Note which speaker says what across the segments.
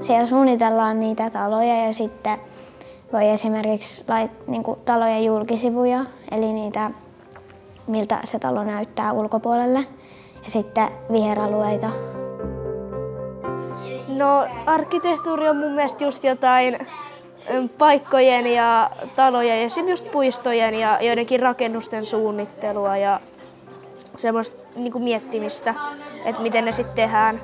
Speaker 1: Siellä suunnitellaan niitä taloja ja sitten voi esimerkiksi talojen julkisivuja, eli niitä, miltä se talo näyttää ulkopuolelle, ja sitten viheralueita.
Speaker 2: No, arkkitehtuuri on mun mielestä just jotain paikkojen ja talojen, esimerkiksi just puistojen ja joidenkin rakennusten suunnittelua ja semmoista niin kuin miettimistä, että miten ne sitten tehdään.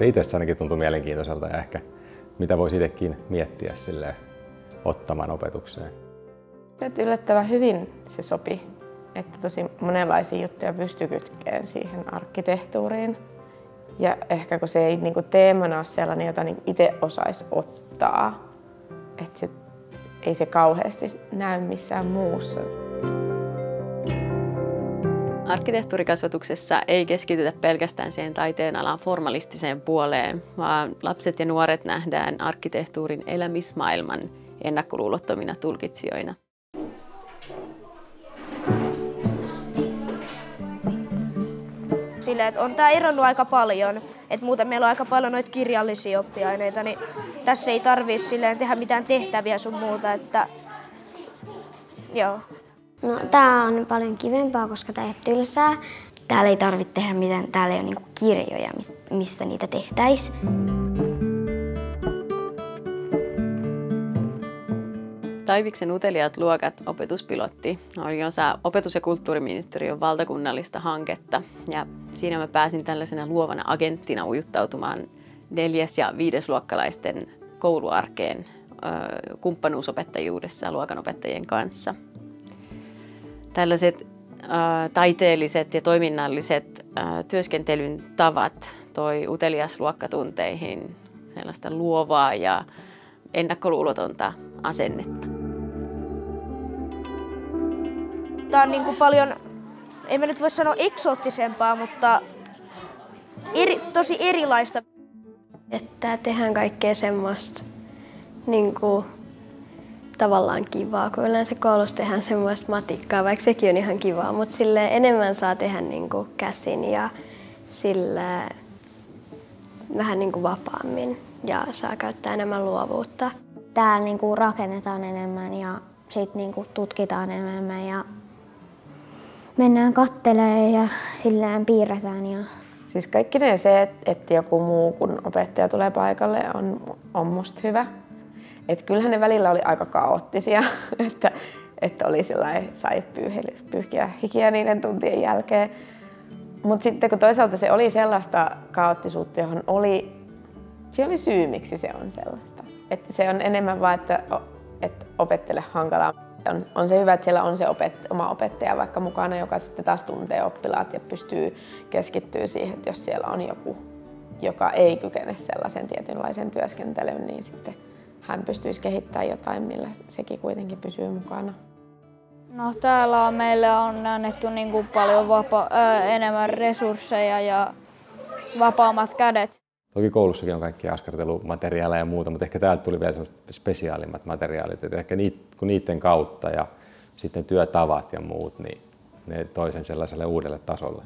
Speaker 3: Itse ainakin tuntui mielenkiintoiselta ja ehkä mitä voisi itsekin miettiä silleen ottamaan opetukseen.
Speaker 4: Yllättävän hyvin se sopi, että tosi monenlaisia juttuja pystyi kytkeen siihen arkkitehtuuriin. Ja ehkä kun se ei niin kuin teemana ole sellainen, jota niin itse osaisi ottaa, että ei se kauheasti näy missään muussa.
Speaker 5: Arkkitehtuurikasvatuksessa ei keskitytä pelkästään siihen taiteenalan formalistiseen puoleen, vaan lapset ja nuoret nähdään arkkitehtuurin elämismaailman ennakkoluulottomina tulkitsijoina.
Speaker 2: Silleen, että on tää eronnut aika paljon, että muuten meillä on aika paljon noita kirjallisia oppiaineita, niin tässä ei tarvitse silleen tehdä mitään tehtäviä sun muuta, että joo.
Speaker 1: No, tää on paljon kivempaa, koska tää ei ole tylsää.
Speaker 6: Täällä ei tarvitse tehdä mitään, täällä ei ole niinku kirjoja, mistä niitä tehtäisiin.
Speaker 5: Taiviksen uteliaat luokat opetuspilotti oli osa opetus- ja kulttuuriministeriön valtakunnallista hanketta. Ja siinä mä pääsin tällaisena luovana agenttina ujuttautumaan 4- ja 5-luokkalaisten kouluarkeen kumppanuusopettajuudessa luokanopettajien kanssa. Tällaiset taiteelliset ja toiminnalliset työskentelyn tavat toi uteliasluokkatunteihin sellaista luovaa ja ennakkoluulotonta asennetta.
Speaker 2: Tää on niinku paljon, en mä nyt voi sanoa eksoottisempaa, mutta tosi erilaista.
Speaker 7: Että tehdään kaikkea semmoista niinku tavallaan kivaa, kun yleensä koulussa tehdään semmoista matikkaa, vaikka sekin on ihan kivaa, mutta silleen enemmän saa tehdä niinku käsin ja silleen vähän niinku vapaammin ja saa käyttää enemmän luovuutta.
Speaker 1: Täällä niinku rakennetaan enemmän ja sit niinku tutkitaan enemmän ja mennään kattelemaan ja silleen piirretään.
Speaker 4: Siis kaikkineen se, että joku muu kuin opettaja tulee paikalle, on musta hyvä. Et kyllähän ne välillä oli aika kaoottisia, että oli sellainen, sai pyyhkiä hikiä niiden tuntien jälkeen. Mutta sitten kun toisaalta se oli sellaista kaoottisuutta, johon oli syy, miksi se on sellaista. Että se on enemmän vaan, että opettajalle hankalaa. On se hyvä, että siellä on se oma opettaja vaikka mukana, joka sitten taas tuntee oppilaat ja pystyy keskittyä siihen, että jos siellä on joku, joka ei kykene sellaisen tietynlaisen työskentelyyn, niin sitten hän pystyisi kehittämään jotain, millä sekin kuitenkin pysyy mukana.
Speaker 8: No, täällä meille on annettu niin kuin paljon enemmän resursseja ja vapaammat kädet.
Speaker 3: Toki koulussakin on kaikkia askartelumateriaaleja ja muuta, mutta ehkä täältä tuli vielä sellaiset spesiaalimmat materiaalit. Että ehkä kun niiden kautta ja sitten työtavat ja muut, niin ne toi sen sellaiselle uudelle tasolle.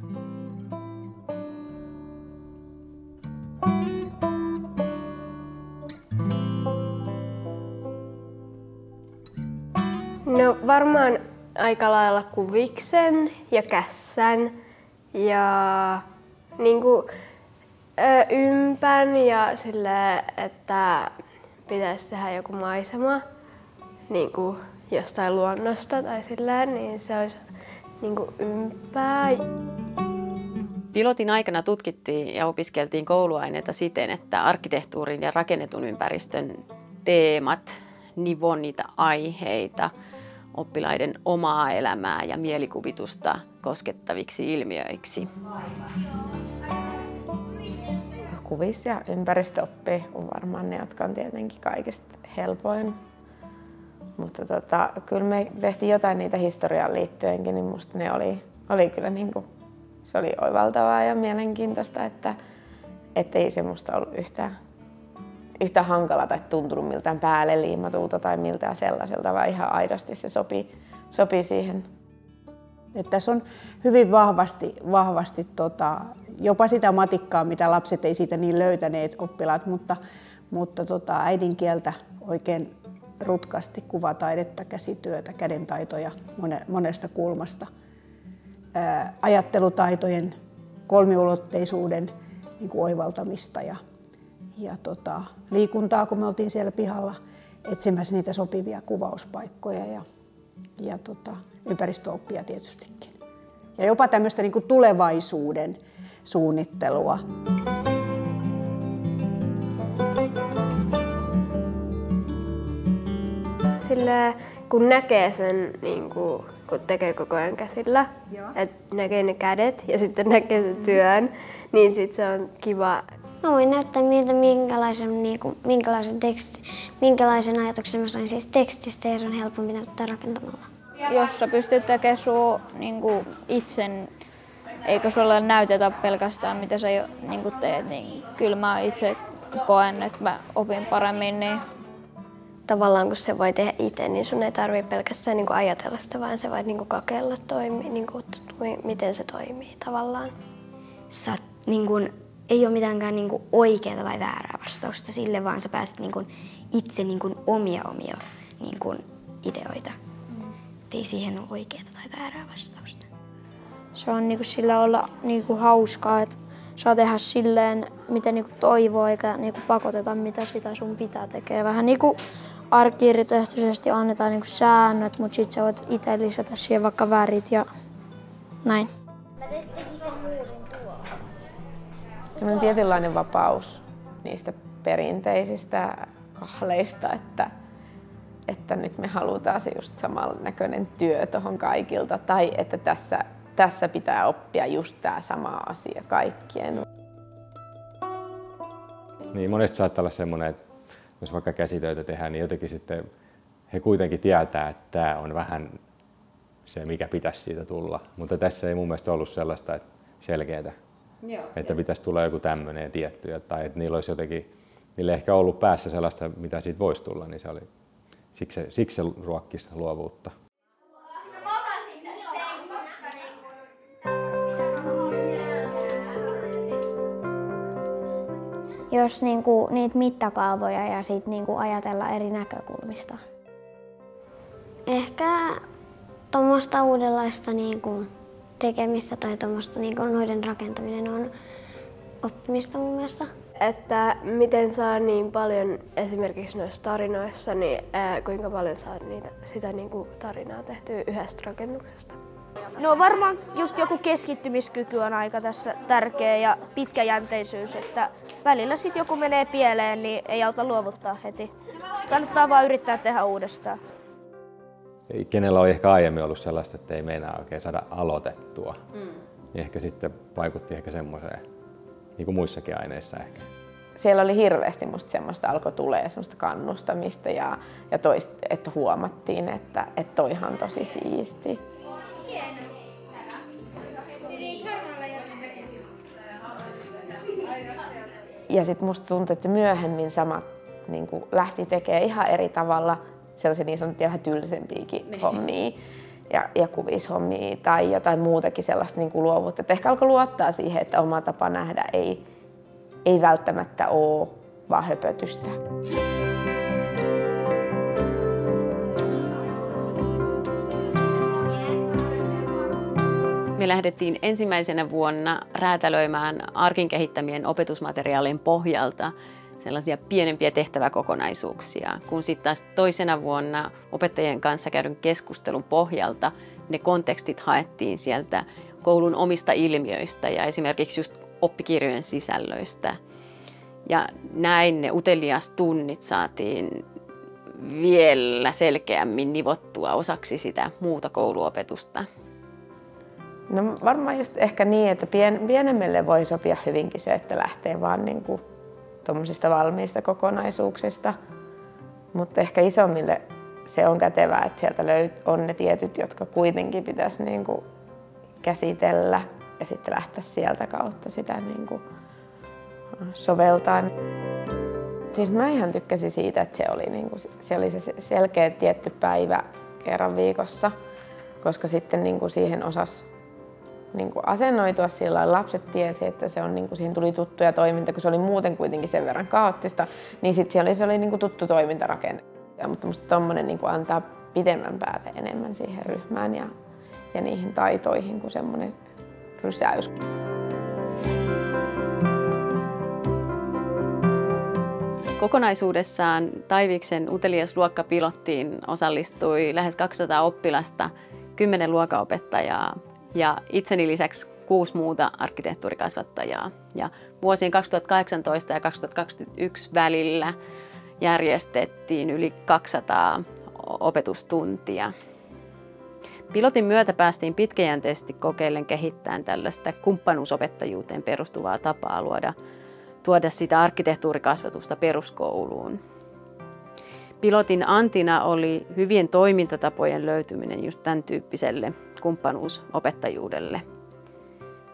Speaker 7: No varmaan aika lailla kuviksen ja kässän ja niinku ympän ja sillä, että pitäisi tehdä joku maisema niinku jostain luonnosta tai sillä, niin se olisi niinku ympää.
Speaker 5: Pilotin aikana tutkittiin ja opiskeltiin kouluaineita siten, että arkkitehtuurin ja rakennetun ympäristön teemat nivoo niitä aiheita oppilaiden omaa elämää ja mielikuvitusta koskettaviksi ilmiöiksi.
Speaker 4: Kuvis- ja ympäristöoppi on varmaan ne, jotka on tietenkin kaikista helpoin. Mutta kyllä me tehtiin jotain niitä historiaan liittyenkin, niin musta ne oli kyllä niinku, se oli oivaltavaa ja mielenkiintoista, että ei se musta ollut yhtään hankalaa tai tuntunut miltään päälle liimatulta tai miltään sellaiselta, vaan ihan aidosti se sopii siihen.
Speaker 9: Että tässä on hyvin vahvasti jopa sitä matikkaa, mitä lapset ei siitä niin löytäneet oppilaat, mutta äidinkieltä oikein rutkasti, kuvataidetta, käsityötä, kädentaitoja monesta kulmasta. Ajattelutaitojen, kolmiulotteisuuden niin kuin oivaltamista ja liikuntaa, kun me oltiin siellä pihalla etsimässä niitä sopivia kuvauspaikkoja ja ympäristöoppia tietystikin. Ja jopa tämmöistä niin kuin tulevaisuuden suunnittelua.
Speaker 7: Sillä kun näkee sen, niin kun tekee koko ajan käsillä, että näkee ne kädet ja sitten näkee sen työn, niin sit se on kiva.
Speaker 1: Mä voin näyttää miltä minkälaisen ajatuksen mä sain siis tekstistä ja se on helpompi näyttää rakentamalla.
Speaker 8: Jos sä pystyt tekemään sun itsen, eikö sulle näytetä pelkästään mitä sä teet, niin kyllä mä itse koen, että mä opin paremmin. Niin
Speaker 7: tavallaan kun se voi tehdä itse, niin sun ei tarvitse pelkästään ajatella sitä, vaan se voit kokeilla, miten se toimii tavallaan.
Speaker 6: Ei ole mitäänkään oikeaa tai väärää vastausta sille, vaan sä pääset itse omia ideoita. Ei siihen ole oikeaa tai väärää vastausta.
Speaker 2: Se on sillä olla hauskaa, että saa tehdä silleen, miten toivoo, eikä pakoteta, mitä sitä sun pitää tekee. Vähän arkkiiritoehtoisesti annetaan säännöt, mutta sit sä voit itse lisätä siihen vaikka värit ja näin.
Speaker 4: Sellainen tietynlainen vapaus niistä perinteisistä kahleista, että nyt me halutaan se just samannäköinen työ tuohon kaikilta tai että tässä pitää oppia just tämä sama asia kaikkien.
Speaker 3: Niin, monesti saattaa olla semmoinen, että jos vaikka käsitöitä tehdään, niin jotenkin sitten he kuitenkin tietää, että tämä on vähän se, mikä pitäisi siitä tulla. Mutta tässä ei mun mielestä ollut sellaista selkeää, että pitäisi tulla joku tämmöinen tietty, tai että niillä olisi jotenkin, niillä ehkä ollut päässä sellaista, mitä siitä voisi tulla, niin se oli, siksi se ruokkisi luovuutta.
Speaker 1: Jos niitä mittakaavoja ja sit ajatella eri näkökulmista. Ehkä tuommoista uudenlaista tekemistä tai tuommoista noiden rakentaminen on oppimista mun mielestä.
Speaker 7: Että miten saa niin paljon esimerkiksi noissa tarinoissa, niin kuinka paljon saa sitä tarinaa tehtyä yhdestä rakennuksesta?
Speaker 2: No varmaan just joku keskittymiskyky on aika tässä tärkeä ja pitkäjänteisyys, että välillä sit joku menee pieleen, niin ei auta luovuttaa heti. Sitten kannattaa vaan yrittää tehdä uudestaan.
Speaker 3: Kenellä on ehkä aiemmin ollut sellaista, että ei meinaa oikein saada aloitettua, niin ehkä sitten vaikutti ehkä semmoiseen, niin kuin muissakin aineissa ehkä.
Speaker 4: Siellä oli hirveästi musta semmoista, alkoi tulee semmoista kannustamista ja että huomattiin, että toihan on tosi siisti. Ja sitten musta tuntui, että myöhemmin samat lähti tekemään ihan eri tavalla sellaisia niin sanottuja vähän tylsempiäkin hommia ja kuvishommia tai jotain muutakin sellaista luovuutta. Että ehkä alkoi luottaa siihen, että oma tapa nähdä ei välttämättä ole vaan höpötystä.
Speaker 5: Me lähdettiin ensimmäisenä vuonna räätälöimään Arkin kehittämien opetusmateriaalien pohjalta sellaisia pienempiä tehtäväkokonaisuuksia, kun sitten taas toisena vuonna opettajien kanssa käydyn keskustelun pohjalta ne kontekstit haettiin sieltä koulun omista ilmiöistä ja esimerkiksi just oppikirjojen sisällöistä. Ja näin ne uteliastunnit saatiin vielä selkeämmin nivottua osaksi sitä muuta kouluopetusta.
Speaker 4: No varmaan just ehkä niin, että pienemmille voi sopia hyvinkin se, että lähtee vaan tuommoisista valmiista kokonaisuuksista. Mutta ehkä isommille se on kätevää, että sieltä on ne tietyt, jotka kuitenkin pitäisi käsitellä ja sitten lähteä sieltä kautta sitä soveltaa. Siis mä ihan tykkäsin siitä, että se oli se selkeä tietty päivä kerran viikossa, koska sitten siihen osasi niin kuin asennoitua sillä lailla. Lapset tiesi, että se on, niin kuin, siihen tuli tuttuja toiminta, kun se oli muuten kuitenkin sen verran kaoottista, niin sitten se oli niin kuin tuttu toimintarakenne. Mutta minusta tuommoinen niin kuin antaa pidemmän päälle enemmän siihen ryhmään ja niihin taitoihin kuin semmoinen rysäys.
Speaker 5: Kokonaisuudessaan Taiviksen uteliasluokkapilottiin osallistui lähes 200 oppilasta, 10 luokanopettajaa ja itseni lisäksi 6 muuta arkkitehtuurikasvattajaa. Ja vuosien 2018 ja 2021 välillä järjestettiin yli 200 opetustuntia. Pilotin myötä päästiin pitkäjänteisesti kokeillen kehittämään tällaista kumppanuusopettajuuteen perustuvaa tapaa tuoda sitä arkkitehtuurikasvatusta peruskouluun. Pilotin antina oli hyvien toimintatapojen löytyminen just tämän tyyppiselle kumppanuusopettajuudelle.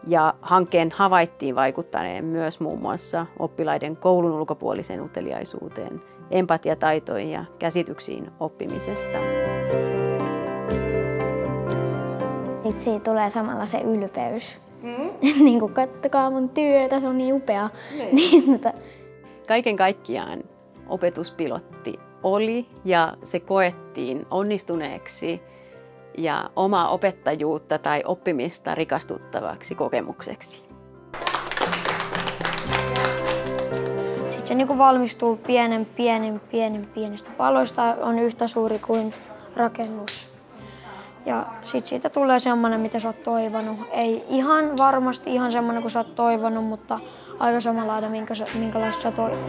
Speaker 5: Ja hankkeen havaittiin vaikuttaneen myös muun muassa oppilaiden koulun ulkopuoliseen uteliaisuuteen, empatiataitoihin ja käsityksiin oppimisesta.
Speaker 1: Sitten siitä tulee samalla se ylpeys. Niin kuin kattokaa mun työtä, se on niin upea.
Speaker 5: Kaiken kaikkiaan opetuspilotti oli ja se koettiin onnistuneeksi ja omaa opettajuutta tai oppimista rikastuttavaksi kokemukseksi.
Speaker 10: Sitten se niin valmistuu pienestä paloista, on yhtä suuri kuin rakennus. Ja sitten siitä tulee semmoinen, mitä sä oot toivonut. Ei ihan varmasti ihan semmoinen kuin sä oot toivonut, mutta aika samanlainen, minkälaista sä toivot.